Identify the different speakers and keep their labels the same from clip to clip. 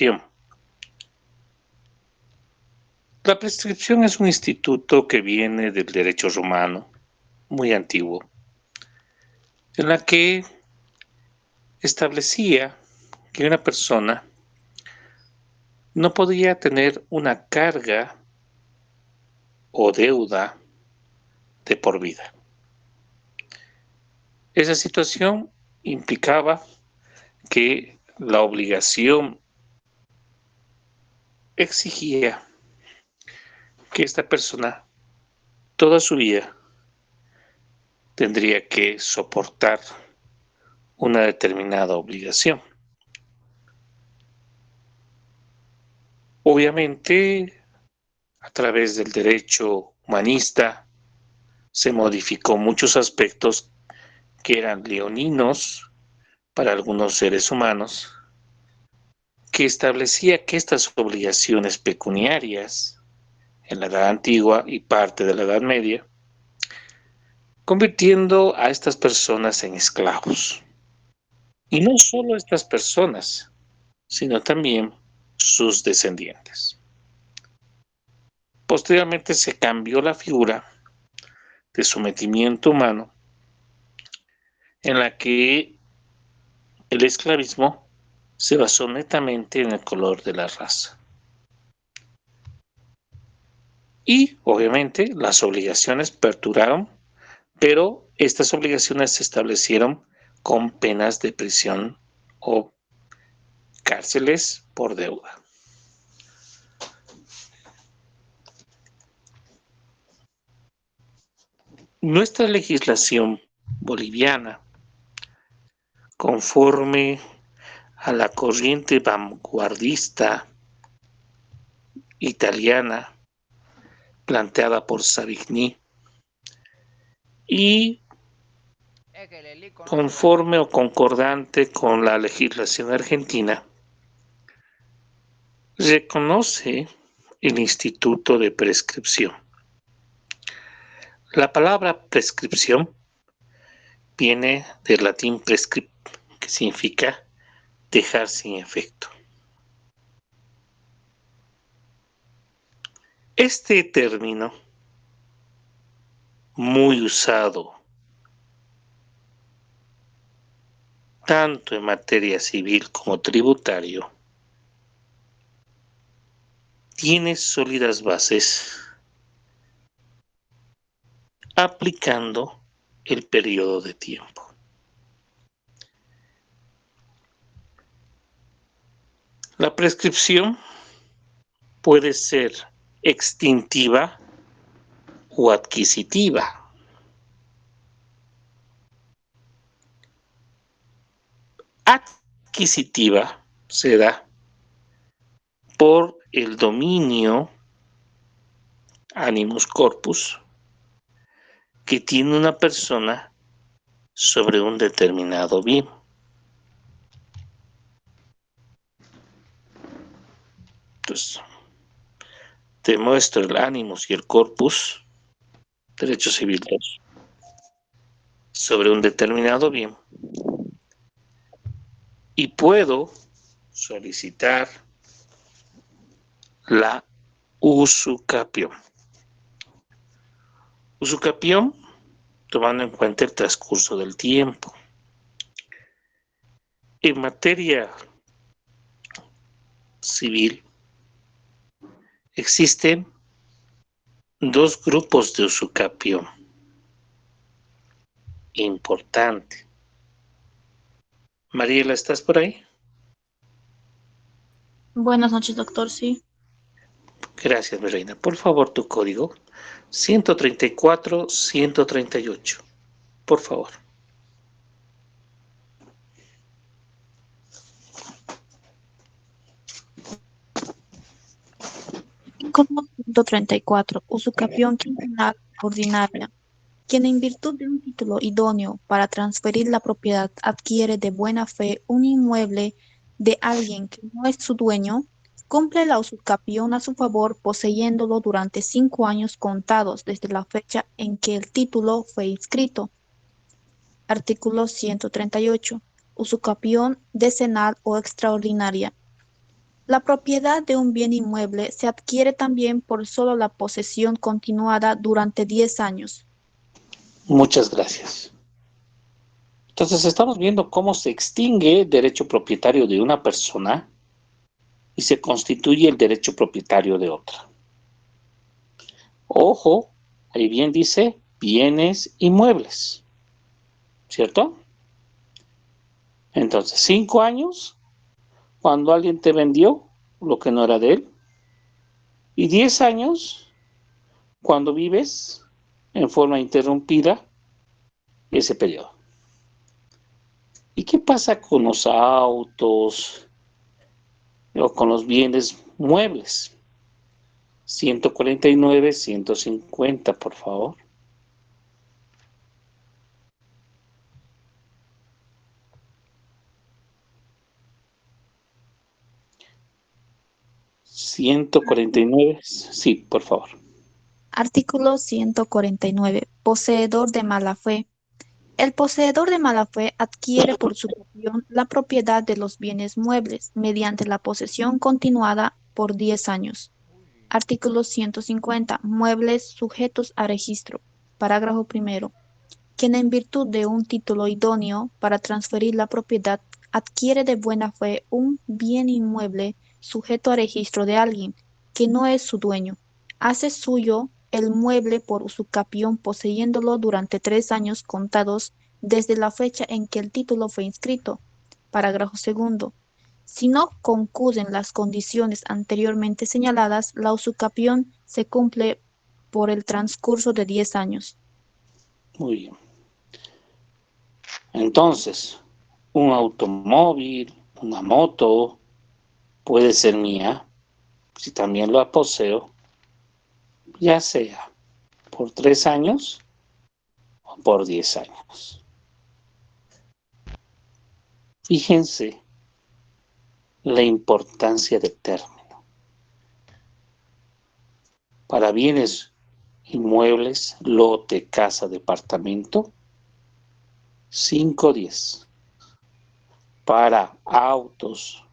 Speaker 1: Bien. La prescripción es un instituto que viene del derecho romano, muy antiguo, en la que establecía que una persona no podía tener una carga o deuda de por vida. Esa situación implicaba que la obligación exigía que esta persona toda su vida tendría que soportar una determinada obligación. Obviamente, a través del derecho humanista se modificó muchos aspectos que eran leoninos para algunos seres humanos, que establecía que estas obligaciones pecuniarias en la Edad Antigua y parte de la Edad Media, convirtiendo a estas personas en esclavos. Y no solo estas personas, sino también sus descendientes. Posteriormente se cambió la figura de sometimiento humano en la que el esclavismo se basó netamente en el color de la raza. Y obviamente las obligaciones perduraron, pero estas obligaciones se establecieron con penas de prisión o cárceles por deuda. Nuestra legislación boliviana, conforme a la corriente vanguardista italiana planteada por Savigny y conforme o concordante con la legislación argentina, reconoce el instituto de prescripción. La palabra prescripción viene del latín prescript, que significa dejar sin efecto. Este término, muy usado tanto en materia civil como tributario, tiene sólidas bases aplicando el periodo de tiempo. La prescripción puede ser extintiva o adquisitiva. Adquisitiva se da por el dominio animus corpus que tiene una persona sobre un determinado bien. Entonces, te muestro el animus y el corpus, derecho civil 2, sobre un determinado bien. Y puedo solicitar la usucapión. Usucapión, tomando en cuenta el transcurso del tiempo. En materia civil, existen dos grupos de usucapión. Importante. Mariela, ¿estás por ahí?
Speaker 2: Buenas noches, doctor. Sí.
Speaker 1: Gracias, mi reina. Por favor, tu código 134-138. Por favor.
Speaker 2: Código 134. Usucapión quincenal ordinaria. Quien en virtud de un título idóneo para transferir la propiedad adquiere de buena fe un inmueble de alguien que no es su dueño, cumple la usucapión a su favor poseyéndolo durante 5 años contados desde la fecha en que el título fue inscrito. Artículo 138. Usucapión decenal o extraordinaria. La propiedad de un bien inmueble se adquiere también por solo la posesión continuada durante 10 años.
Speaker 1: Muchas gracias. Entonces estamos viendo cómo se extingue el derecho propietario de una persona y se constituye el derecho propietario de otra. Ojo, ahí bien dice bienes inmuebles, ¿cierto? Entonces, 5 años cuando alguien te vendió lo que no era de él y 10 años cuando vives en forma interrumpida ese periodo. ¿Y qué pasa con los autos o con los bienes muebles? 149, 150, por favor. ¿149? Sí, por favor.
Speaker 2: Artículo 149. Poseedor de mala fe. El poseedor de mala fe adquiere por su cesión la propiedad de los bienes muebles mediante la posesión continuada por 10 años. Artículo 150. Muebles sujetos a registro. Parágrafo primero. Quien en virtud de un título idóneo para transferir la propiedad adquiere de buena fe un bien inmueble sujeto a registro de alguien que no es su dueño, hace suyo el mueble por usucapión poseyéndolo durante 3 años contados desde la fecha en que el título fue inscrito. Parágrafo segundo. Si no concurren las condiciones anteriormente señaladas, la usucapión se cumple por el transcurso de 10 años.
Speaker 1: Muy bien. Entonces, un automóvil, una moto, puede ser mía, si también la poseo, ya sea por 3 años o por 10 años. Fíjense la importancia del término. Para bienes inmuebles, lote, casa, departamento, 5-10. Para autos,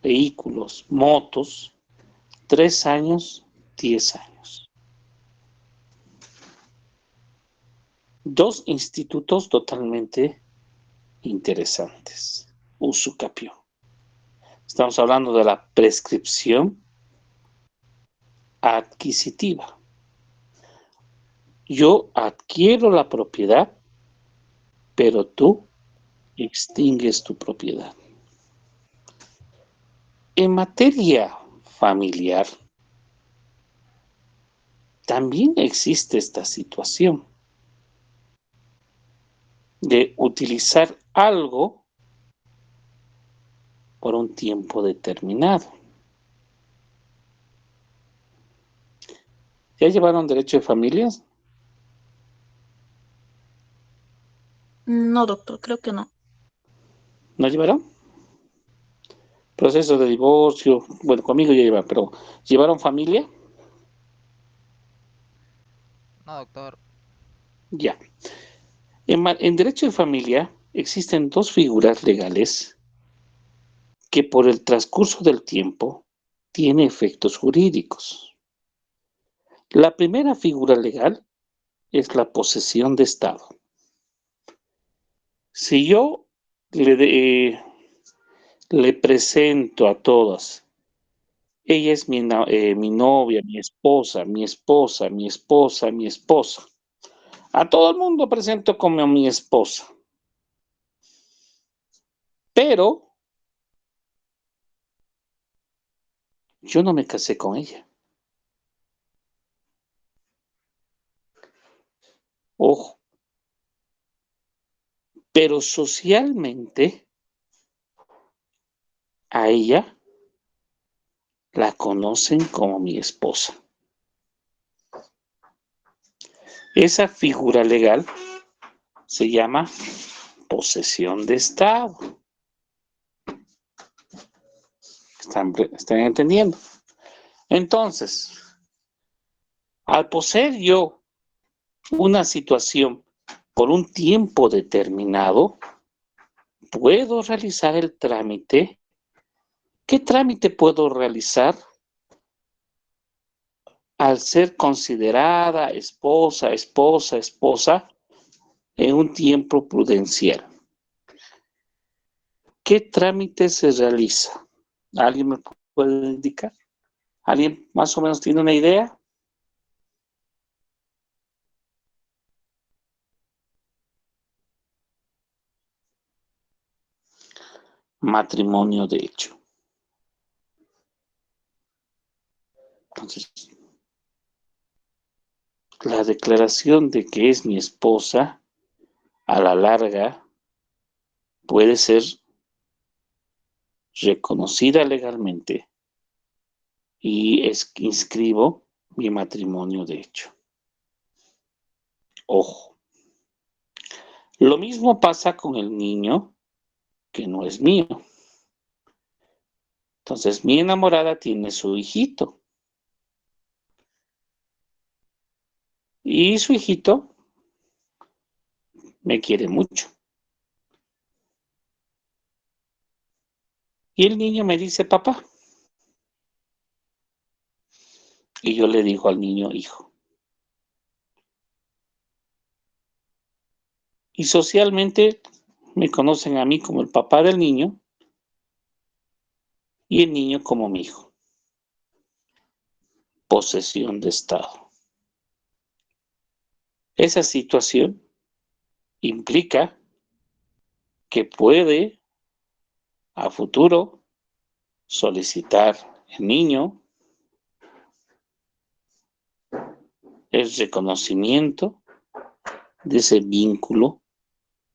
Speaker 1: vehículos, motos, 3 años, 10 años. Dos institutos totalmente interesantes. Usucapión. Estamos hablando de la prescripción adquisitiva. Yo adquiero la propiedad, pero tú extingues tu propiedad. En materia familiar, también existe esta situación de utilizar algo por un tiempo determinado. ¿Ya llevaron derecho de familias?
Speaker 2: No, doctor, creo que no.
Speaker 1: ¿No llevaron? Proceso de divorcio, bueno, conmigo ya llevan, pero ¿llevaron familia?
Speaker 3: No, doctor.
Speaker 1: Ya. En derecho de familia existen dos figuras legales que por el transcurso del tiempo tiene efectos jurídicos. La primera figura legal es la posesión de Estado. Si yo le presento a todas, ella es mi novia, mi esposa, mi esposa, mi esposa, mi esposa. A todo el mundo presento como mi esposa. Pero yo no me casé con ella. Ojo. Pero socialmente a ella la conocen como mi esposa. Esa figura legal se llama posesión de Estado. ¿Están entendiendo? Entonces, al poseer yo una situación por un tiempo determinado, ¿Puedo realizar el trámite? ¿Qué trámite puedo realizar al ser considerada esposa en un tiempo prudencial? ¿Qué trámite se realiza? ¿Alguien me puede indicar? ¿Alguien más o menos tiene una idea? Matrimonio de hecho. Entonces, la declaración de que es mi esposa, a la larga, puede ser reconocida legalmente y inscribo mi matrimonio de hecho. Ojo. Lo mismo pasa con el niño que no es mío. Entonces, mi enamorada tiene su hijito. Y su hijito me quiere mucho. Y el niño me dice, papá. Y yo le digo al niño, hijo. Y socialmente me conocen a mí como el papá del niño y el niño como mi hijo. Posesión de Estado. Esa situación implica que puede a futuro solicitar el niño el reconocimiento de ese vínculo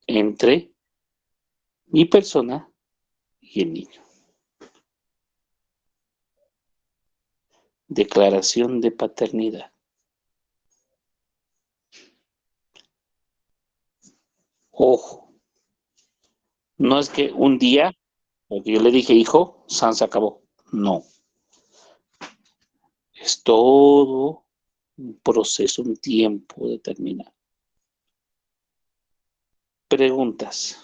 Speaker 1: entre mi persona y el niño. Declaración de paternidad. Ojo, no es que un día, porque yo le dije, hijo, San se acabó. No. Es todo un proceso, un tiempo determinado. Preguntas.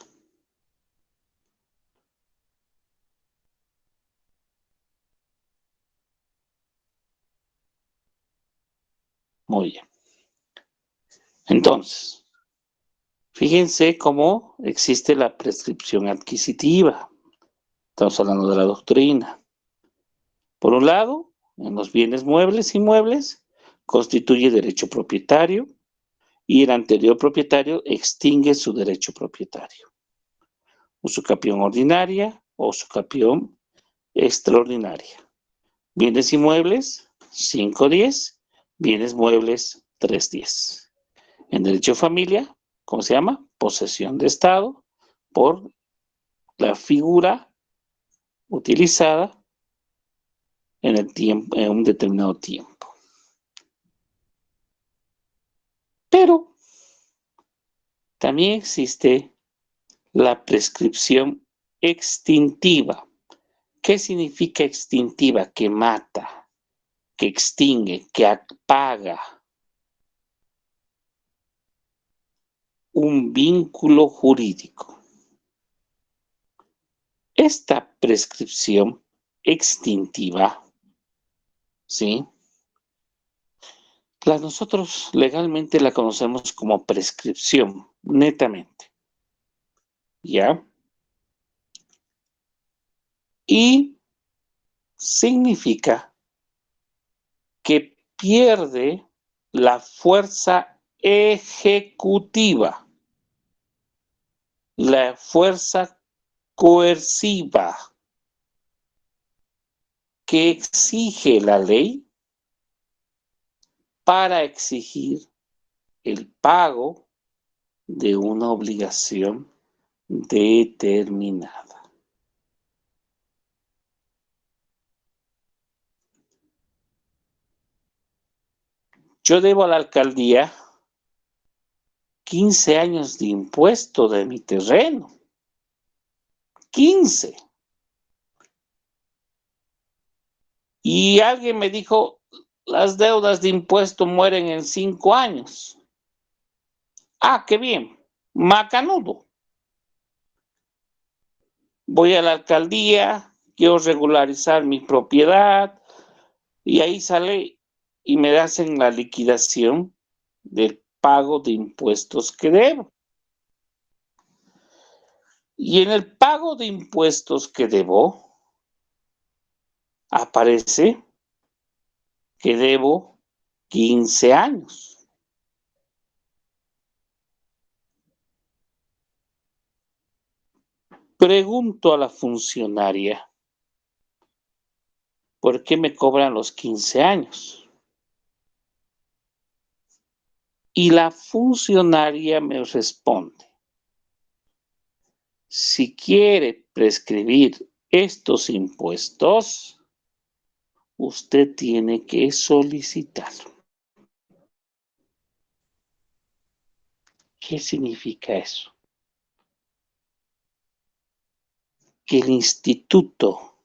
Speaker 1: Muy bien. Entonces, fíjense cómo existe la prescripción adquisitiva. Estamos hablando de la doctrina. Por un lado, en los bienes muebles e inmuebles, constituye derecho propietario y el anterior propietario extingue su derecho propietario. Usucapión ordinaria o usucapión extraordinaria. Bienes inmuebles, 510. Bienes muebles, 310. En derecho de familia, ¿cómo se llama? Posesión de Estado por la figura utilizada en el tiempo, en un determinado tiempo. Pero también existe la prescripción extintiva. ¿Qué significa extintiva? Que mata, que extingue, que apaga un vínculo jurídico. Esta prescripción extintiva, ¿sí? Nosotros legalmente la conocemos como prescripción, netamente. ¿Ya? Y significa que pierde la fuerza ejecutiva, la fuerza coerciva que exige la ley para exigir el pago de una obligación determinada. Yo debo a la alcaldía 15 años de impuesto de mi terreno. 15. Y alguien me dijo, las deudas de impuesto mueren en 5 años. Ah, qué bien. Macanudo. voy a la alcaldía, quiero regularizar mi propiedad y ahí sale y me hacen la liquidación del pago de impuestos que debo. Y en el pago de impuestos que debo, aparece que debo 15 años. Pregunto a la funcionaria, ¿por qué me cobran los 15 años? Y la funcionaria me responde, si quiere prescribir estos impuestos, usted tiene que solicitar. ¿Qué significa eso? Que el instituto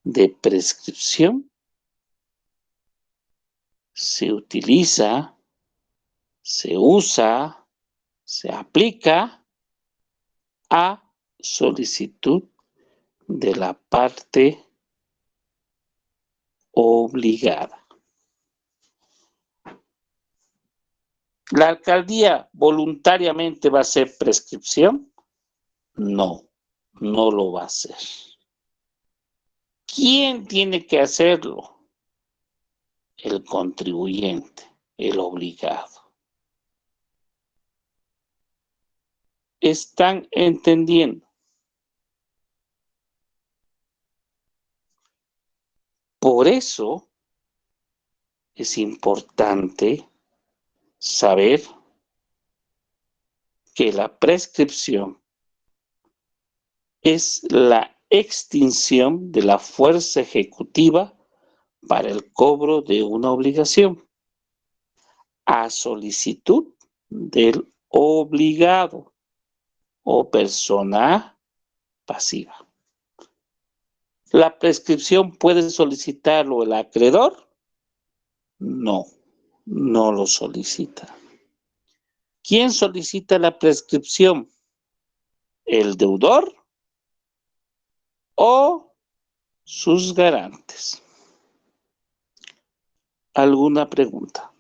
Speaker 1: de prescripción se utiliza, se usa, se aplica a solicitud de la parte obligada. ¿La alcaldía voluntariamente va a hacer prescripción? No, no lo va a hacer. ¿Quién tiene que hacerlo? El contribuyente, el obligado. ¿Están entendiendo? Por eso es importante saber que la prescripción es la extinción de la fuerza ejecutiva para el cobro de una obligación a solicitud del obligado o persona pasiva. ¿La prescripción puede solicitarlo el acreedor? No, no lo solicita. ¿Quién solicita la prescripción? ¿El deudor o sus garantes? ¿Alguna pregunta?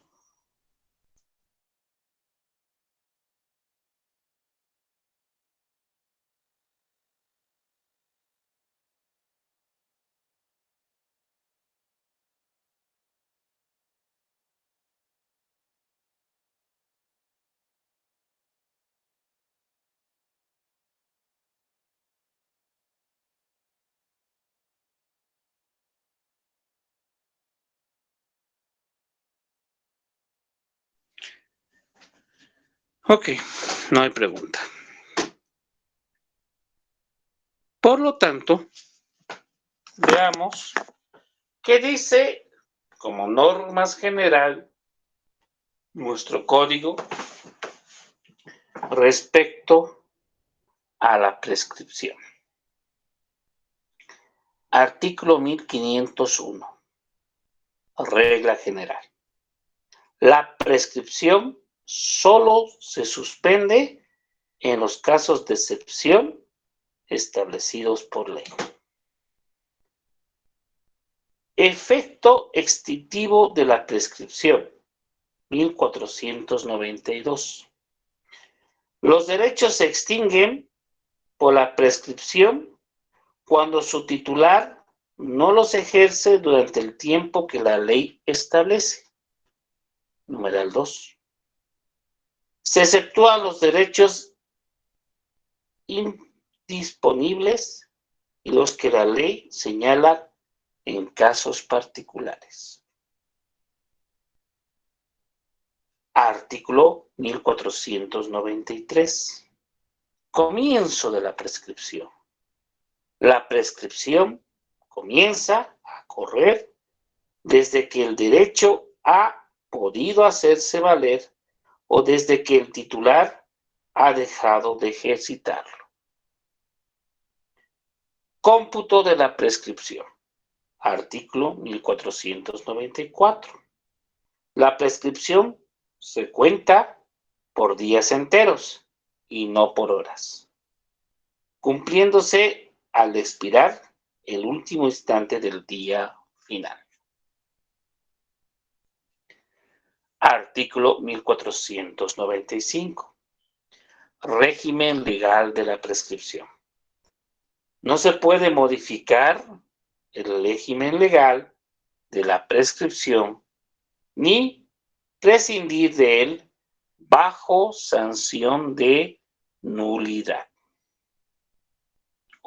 Speaker 1: Ok, no hay pregunta. Por lo tanto, veamos qué dice como normas general nuestro código respecto a la prescripción. Artículo 1501. Regla general. La prescripción solo se suspende en los casos de excepción establecidos por ley. Efecto extintivo de la prescripción. 1492. Los derechos se extinguen por la prescripción cuando su titular no los ejerce durante el tiempo que la ley establece. Numeral 2. Se exceptúan los derechos indisponibles y los que la ley señala en casos particulares. Artículo 1493. Comienzo de la prescripción. La prescripción comienza a correr desde que el derecho ha podido hacerse valer o desde que el titular ha dejado de ejercitarlo. Cómputo de la prescripción. Artículo 1494. La prescripción se cuenta por días enteros y no por horas. cumpliéndose al expirar el último instante del día final. Artículo 1495. Régimen legal de la prescripción. No se puede modificar el régimen legal de la prescripción ni prescindir de él bajo sanción de nulidad.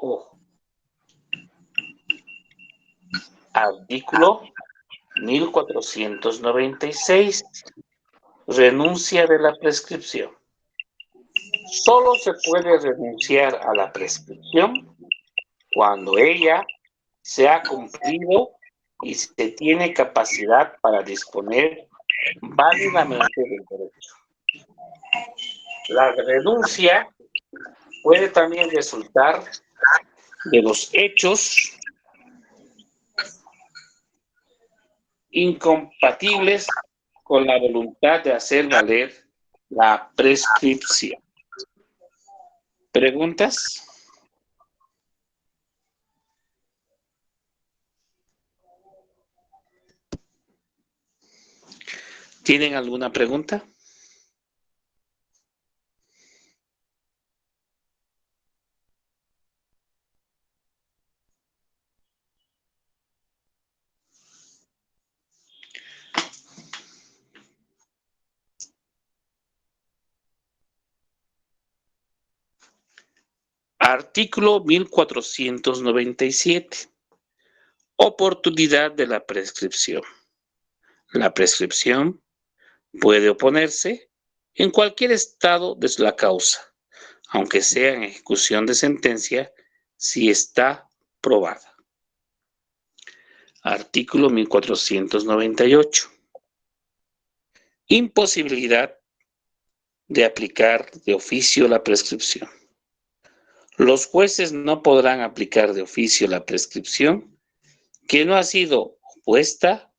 Speaker 1: Ojo. Artículo 1496. Renuncia de la prescripción. Solo se puede renunciar a la prescripción cuando ella se ha cumplido y se tiene capacidad para disponer válidamente del derecho. La renuncia puede también resultar de los hechos incompatibles con la voluntad de hacer valer la prescripción. ¿Preguntas? ¿Tienen alguna pregunta? Artículo 1497. Oportunidad de la prescripción. La prescripción puede oponerse en cualquier estado de la causa, aunque sea en ejecución de sentencia, si está probada. Artículo 1498. Imposibilidad de aplicar de oficio la prescripción. Los jueces no podrán aplicar de oficio la prescripción que no ha sido opuesta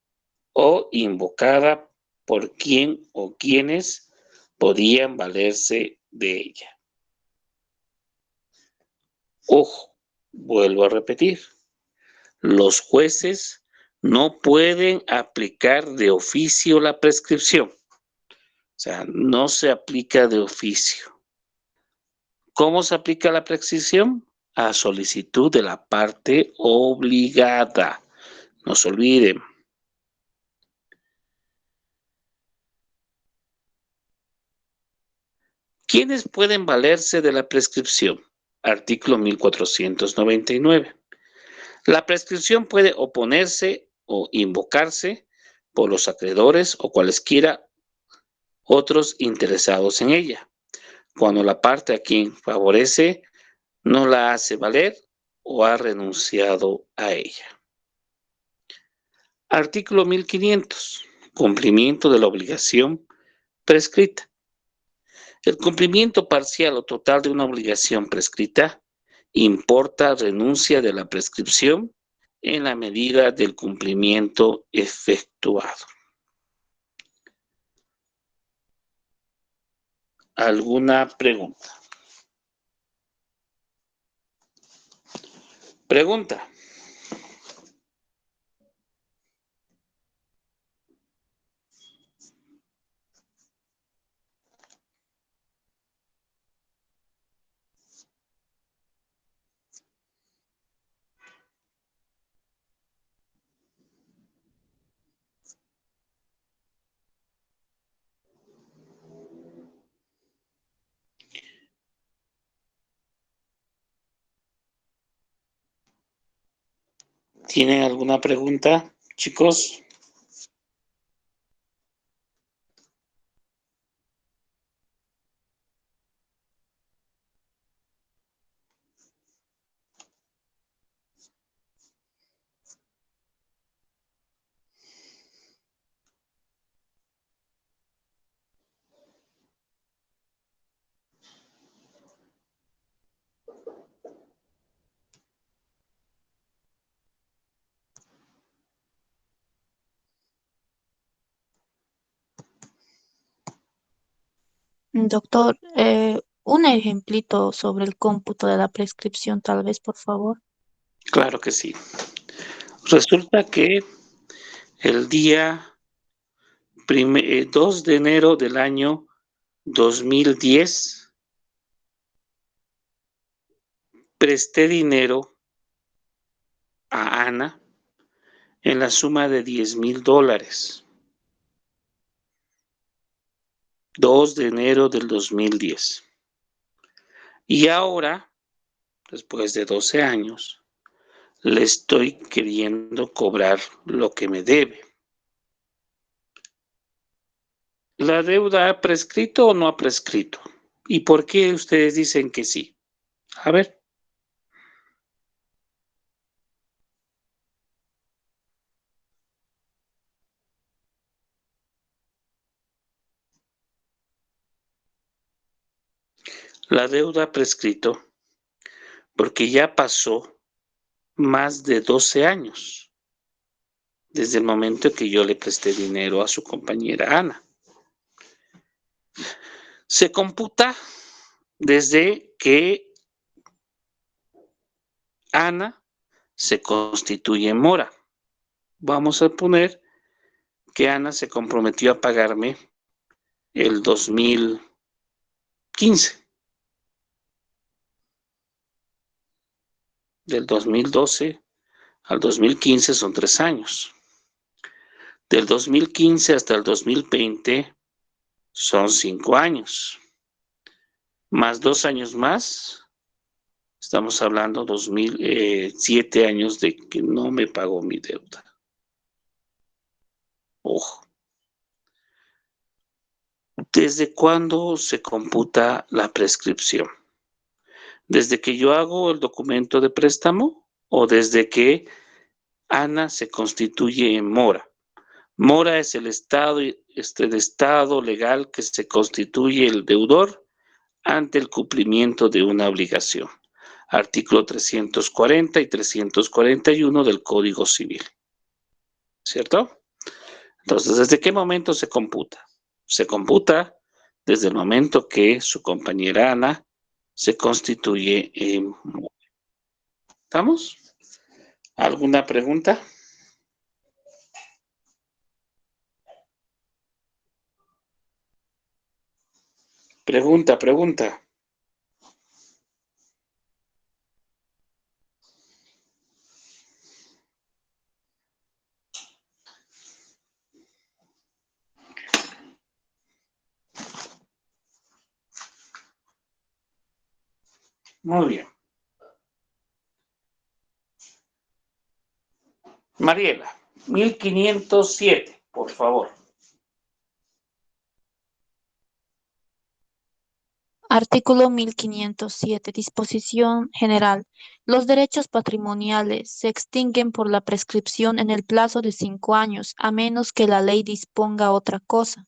Speaker 1: o invocada por quien o quienes podían valerse de ella. Ojo, vuelvo a repetir, los jueces no pueden aplicar de oficio la prescripción. O sea, no se aplica de oficio. ¿Cómo se aplica la prescripción? A solicitud de la parte obligada. No se olviden. ¿Quiénes pueden valerse de la prescripción? Artículo 1499. La prescripción puede oponerse o invocarse por los acreedores o cualesquiera otros interesados en ella, cuando la parte a quien favorece no la hace valer o ha renunciado a ella. Artículo 1500. Cumplimiento de la obligación prescrita. El cumplimiento parcial o total de una obligación prescrita importa renuncia de la prescripción en la medida del cumplimiento efectuado. ¿Alguna pregunta? Pregunta. ¿Tienen alguna pregunta, chicos?
Speaker 2: Doctor, Un ejemplito sobre el cómputo de la prescripción, tal vez, por favor.
Speaker 1: Claro que sí. Resulta que el día 2 de enero del año 2010 presté dinero a Ana en la suma de $10,000. 2 de enero del 2010. Y ahora, después de 12 años, le estoy queriendo cobrar lo que me debe. ¿La deuda ha prescrito o no ha prescrito? ¿Y por qué ustedes dicen que sí? A ver. La deuda ha prescrito porque ya pasó más de 12 años desde el momento que yo le presté dinero a su compañera Ana. Se computa desde que Ana se constituye en mora. Vamos a poner que Ana se comprometió a pagarme el 2015. Del 2012 al 2015 son 3 años. Del 2015 hasta el 2020 son 5 años. Más 2 años más, estamos hablando 7 años de que no me pagó mi deuda. Ojo. ¿Desde cuándo se computa la prescripción? ¿Desde que yo hago el documento de préstamo o desde que Ana se constituye en mora? Mora es el estado legal que se constituye el deudor ante el cumplimiento de una obligación. Artículo 340 y 341 del Código Civil. ¿Cierto? Entonces, ¿desde qué momento se computa? Se computa desde el momento que su compañera Ana se constituye en mora. ¿Estamos? ¿Alguna pregunta? Pregunta. Muy bien. Mariela, 1507, por favor.
Speaker 2: Artículo 1507. Disposición general. Los derechos patrimoniales se extinguen por la prescripción en el plazo de 5 años, a menos que la ley disponga otra cosa.